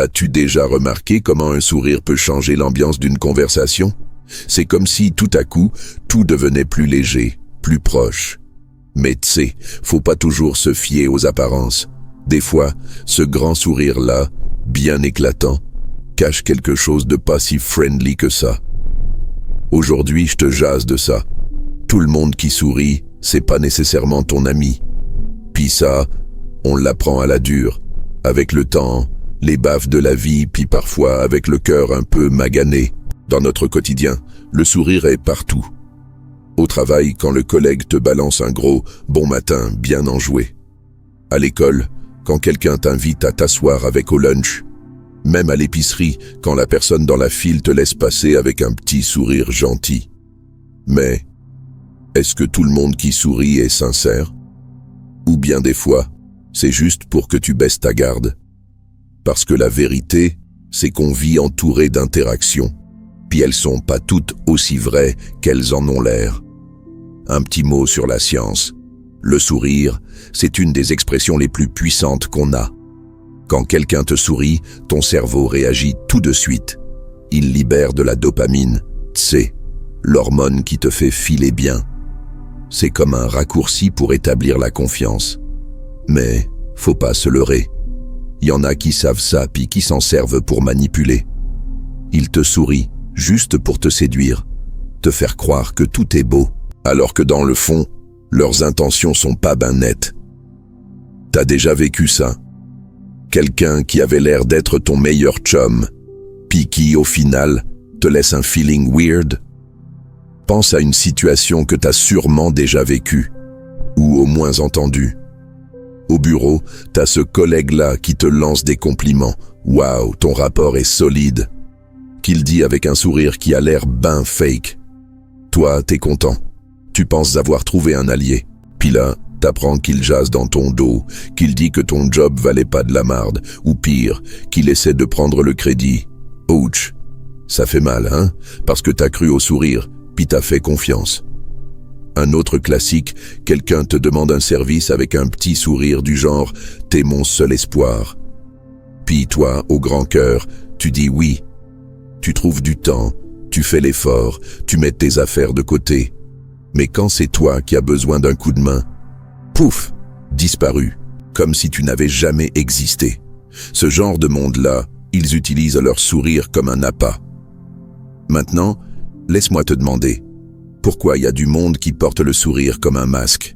T'as-tu déjà remarqué comment un sourire peut changer l'ambiance d'une conversation? C'est comme si, tout à coup, tout devenait plus léger, plus proche. Mais tu sais, faut pas toujours se fier aux apparences. Des fois, ce grand sourire-là, bien éclatant, cache quelque chose de pas si friendly que ça. Aujourd'hui, je te jase de ça. Tout le monde qui sourit, c'est pas nécessairement ton ami. Puis ça, on l'apprend à la dure, avec le temps, les baffes de la vie, puis parfois avec le cœur un peu magané. Dans notre quotidien, le sourire est partout. Au travail, quand le collègue te balance un gros « bon matin » bien enjoué. À l'école, quand quelqu'un t'invite à t'asseoir avec au lunch. Même à l'épicerie, quand la personne dans la file te laisse passer avec un petit sourire gentil. Mais, est-ce que tout le monde qui sourit est sincère? Ou bien des fois, c'est juste pour que tu baisses ta garde? Parce que la vérité, c'est qu'on vit entouré d'interactions, puis elles sont pas toutes aussi vraies qu'elles en ont l'air. Un petit mot sur la science. Le sourire, c'est une des expressions les plus puissantes qu'on a. Quand quelqu'un te sourit, ton cerveau réagit tout de suite. Il libère de la dopamine, c'est l'hormone qui te fait filer bien. C'est comme un raccourci pour établir la confiance. Mais faut pas se leurrer. Il y en a qui savent ça puis qui s'en servent pour manipuler. Ils te sourient juste pour te séduire, te faire croire que tout est beau, alors que dans le fond, leurs intentions sont pas ben nettes. T'as déjà vécu ça? Quelqu'un qui avait l'air d'être ton meilleur chum, puis qui, au final, te laisse un feeling weird? Pense à une situation que t'as sûrement déjà vécue, ou au moins entendue. Au bureau, t'as ce collègue-là qui te lance des compliments. « Waouh, ton rapport est solide !» Qu'il dit avec un sourire qui a l'air ben fake. Toi, t'es content. Tu penses avoir trouvé un allié. Puis là, t'apprends qu'il jase dans ton dos, qu'il dit que ton job valait pas de la marde, ou pire, qu'il essaie de prendre le crédit. Ouch! Ça fait mal, hein? Parce que t'as cru au sourire, puis t'as fait confiance. Un autre classique, quelqu'un te demande un service avec un petit sourire du genre « T'es mon seul espoir ». Puis toi, au grand cœur, tu dis oui. Tu trouves du temps, tu fais l'effort, tu mets tes affaires de côté. Mais quand c'est toi qui as besoin d'un coup de main, pouf, disparu, comme si tu n'avais jamais existé. Ce genre de monde-là, ils utilisent leur sourire comme un appât. Maintenant, laisse-moi te demander, pourquoi il y a du monde qui porte le sourire comme un masque?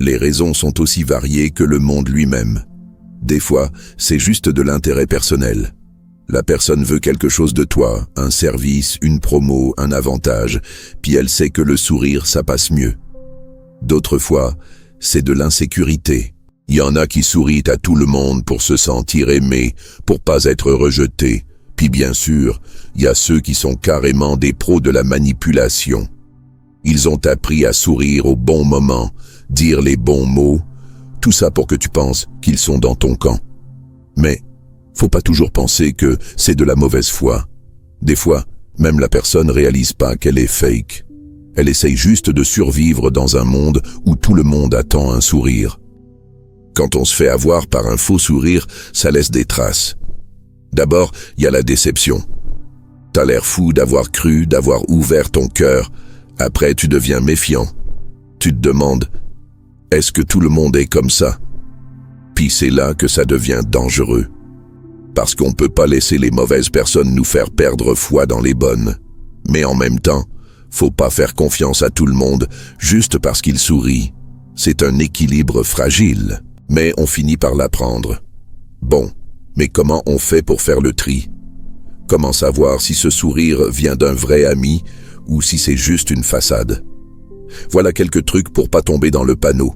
Les raisons sont aussi variées que le monde lui-même. Des fois, c'est juste de l'intérêt personnel. La personne veut quelque chose de toi, un service, une promo, un avantage, puis elle sait que le sourire, ça passe mieux. D'autres fois, c'est de l'insécurité. Il y en a qui sourient à tout le monde pour se sentir aimé, pour pas être rejeté. Puis bien sûr, il y a ceux qui sont carrément des pros de la manipulation. Ils ont appris à sourire au bon moment, dire les bons mots, tout ça pour que tu penses qu'ils sont dans ton camp. Mais faut pas toujours penser que c'est de la mauvaise foi. Des fois, même la personne réalise pas qu'elle est fake. Elle essaye juste de survivre dans un monde où tout le monde attend un sourire. Quand on se fait avoir par un faux sourire, ça laisse des traces. D'abord, il y a la déception. T'as l'air fou d'avoir cru, d'avoir ouvert ton cœur. Après, tu deviens méfiant. Tu te demandes, est-ce que tout le monde est comme ça? Puis c'est là que ça devient dangereux. Parce qu'on peut pas laisser les mauvaises personnes nous faire perdre foi dans les bonnes. Mais en même temps, faut pas faire confiance à tout le monde juste parce qu'il sourit. C'est un équilibre fragile, mais on finit par l'apprendre. Bon, mais comment on fait pour faire le tri? Comment savoir si ce sourire vient d'un vrai ami ou si c'est juste une façade? Voilà quelques trucs pour pas tomber dans le panneau.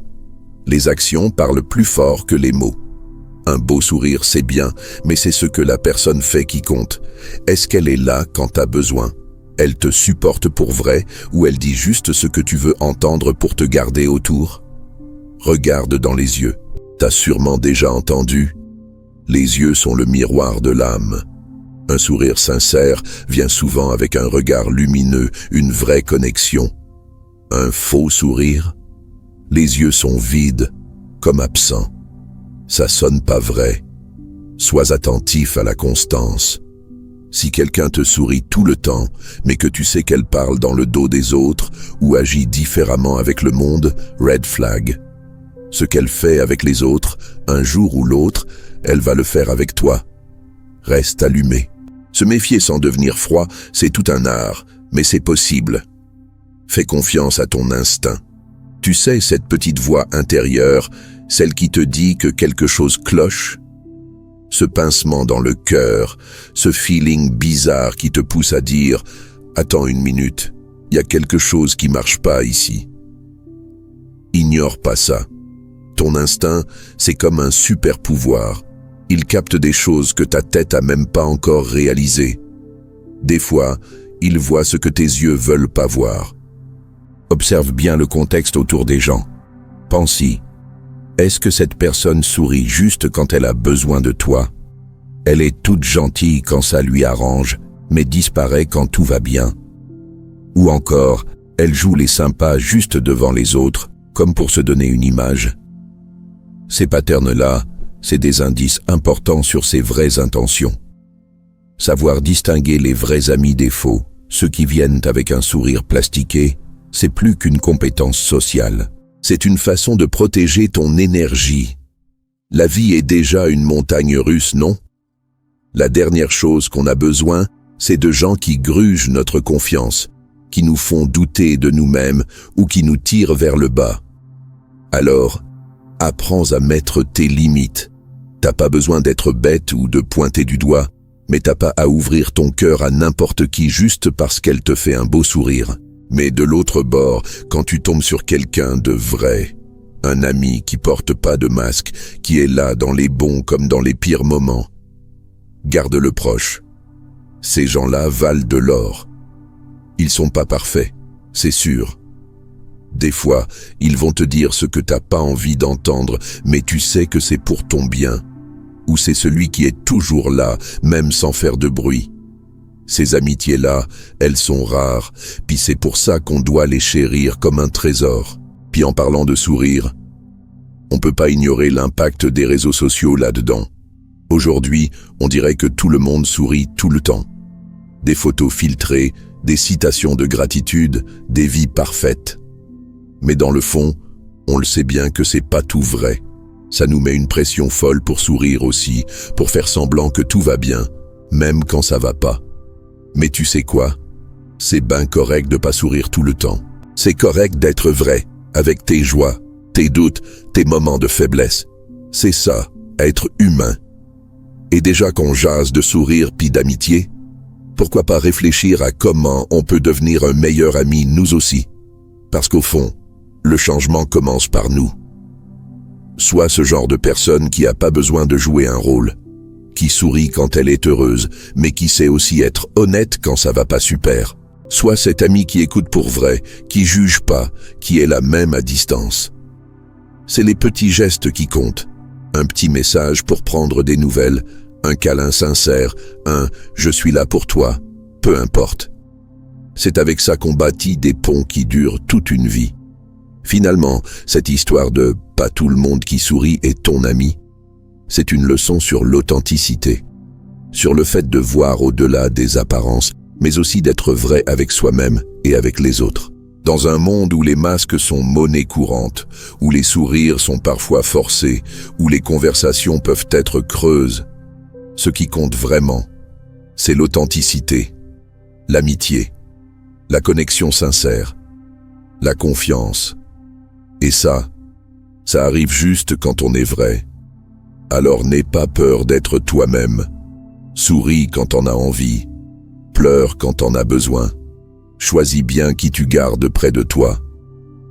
Les actions parlent plus fort que les mots. Un beau sourire, c'est bien, mais c'est ce que la personne fait qui compte. Est-ce qu'elle est là quand t'as besoin? Elle te supporte pour vrai ou elle dit juste ce que tu veux entendre pour te garder autour? Regarde dans les yeux. T'as sûrement déjà entendu. Les yeux sont le miroir de l'âme. Un sourire sincère vient souvent avec un regard lumineux, une vraie connexion. Un faux sourire? Les yeux sont vides, comme absents. Ça sonne pas vrai. Sois attentif à la constance. Si quelqu'un te sourit tout le temps, mais que tu sais qu'elle parle dans le dos des autres ou agit différemment avec le monde, red flag. Ce qu'elle fait avec les autres, un jour ou l'autre, elle va le faire avec toi. Reste allumé. Se méfier sans devenir froid, c'est tout un art, mais c'est possible. Fais confiance à ton instinct. Tu sais, cette petite voix intérieure, celle qui te dit que quelque chose cloche? Ce pincement dans le cœur, ce feeling bizarre qui te pousse à dire « Attends une minute, il y a quelque chose qui marche pas ici. » Ignore pas ça. Ton instinct, c'est comme un super pouvoir. Il capte des choses que ta tête a même pas encore réalisées. Des fois, il voit ce que tes yeux veulent pas voir. Observe bien le contexte autour des gens. Pense-y. Est-ce que cette personne sourit juste quand elle a besoin de toi? Elle est toute gentille quand ça lui arrange, mais disparaît quand tout va bien. Ou encore, elle joue les sympas juste devant les autres, comme pour se donner une image. Ces patterns-là, c'est des indices importants sur ses vraies intentions. Savoir distinguer les vrais amis des faux, ceux qui viennent avec un sourire plastiqué, c'est plus qu'une compétence sociale. C'est une façon de protéger ton énergie. La vie est déjà une montagne russe, non? La dernière chose qu'on a besoin, c'est de gens qui grugent notre confiance, qui nous font douter de nous-mêmes ou qui nous tirent vers le bas. Alors, apprends à mettre tes limites. T'as pas besoin d'être bête ou de pointer du doigt, mais t'as pas à ouvrir ton cœur à n'importe qui juste parce qu'elle te fait un beau sourire. Mais de l'autre bord, quand tu tombes sur quelqu'un de vrai, un ami qui porte pas de masque, qui est là dans les bons comme dans les pires moments, garde-le proche. Ces gens-là valent de l'or. Ils sont pas parfaits, c'est sûr. Des fois, ils vont te dire ce que t'as pas envie d'entendre, mais tu sais que c'est pour ton bien. Ou c'est celui qui est toujours là, même sans faire de bruit. Ces amitiés-là, elles sont rares, puis c'est pour ça qu'on doit les chérir comme un trésor. Puis en parlant de sourire, on peut pas ignorer l'impact des réseaux sociaux là-dedans. Aujourd'hui, on dirait que tout le monde sourit tout le temps. Des photos filtrées, des citations de gratitude, des vies parfaites. Mais dans le fond, on le sait bien que c'est pas tout vrai. Ça nous met une pression folle pour sourire aussi, pour faire semblant que tout va bien, même quand ça va pas. Mais tu sais quoi? C'est ben correct de pas sourire tout le temps. C'est correct d'être vrai, avec tes joies, tes doutes, tes moments de faiblesse. C'est ça, être humain. Et déjà qu'on jase de sourire puis d'amitié, pourquoi pas réfléchir à comment on peut devenir un meilleur ami nous aussi? Parce qu'au fond, le changement commence par nous. Sois ce genre de personne qui a pas besoin de jouer un rôle, qui sourit quand elle est heureuse, mais qui sait aussi être honnête quand ça va pas super. Sois cet ami qui écoute pour vrai, qui juge pas, qui est là même à distance. C'est les petits gestes qui comptent. Un petit message pour prendre des nouvelles, un câlin sincère, un « je suis là pour toi », peu importe. C'est avec ça qu'on bâtit des ponts qui durent toute une vie. Finalement, cette histoire de « pas tout le monde qui sourit est ton ami », c'est une leçon sur l'authenticité, sur le fait de voir au-delà des apparences, mais aussi d'être vrai avec soi-même et avec les autres. Dans un monde où les masques sont monnaie courante, où les sourires sont parfois forcés, où les conversations peuvent être creuses, ce qui compte vraiment, c'est l'authenticité, l'amitié, la connexion sincère, la confiance. Et ça arrive juste quand on est vrai. Alors n'aie pas peur d'être toi-même. Souris quand t'en as envie. Pleure quand t'en as besoin. Choisis bien qui tu gardes près de toi.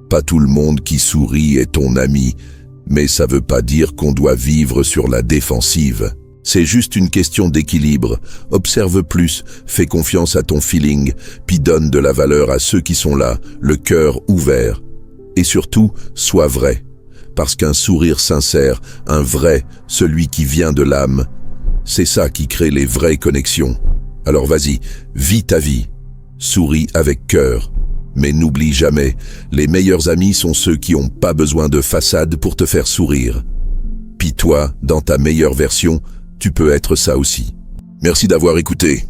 Pas tout le monde qui sourit est ton ami, mais ça veut pas dire qu'on doit vivre sur la défensive. C'est juste une question d'équilibre. Observe plus, fais confiance à ton feeling, puis donne de la valeur à ceux qui sont là, le cœur ouvert. Et surtout, sois vrai. Parce qu'un sourire sincère, un vrai, celui qui vient de l'âme, c'est ça qui crée les vraies connexions. Alors vas-y, vis ta vie. Souris avec cœur. Mais n'oublie jamais, les meilleurs amis sont ceux qui n'ont pas besoin de façade pour te faire sourire. Puis toi, dans ta meilleure version, tu peux être ça aussi. Merci d'avoir écouté.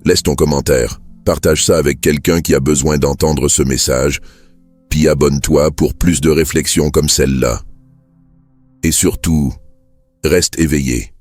Laisse ton commentaire, partage ça avec quelqu'un qui a besoin d'entendre ce message, puis abonne-toi pour plus de réflexions comme celle-là. Et surtout, reste éveillé.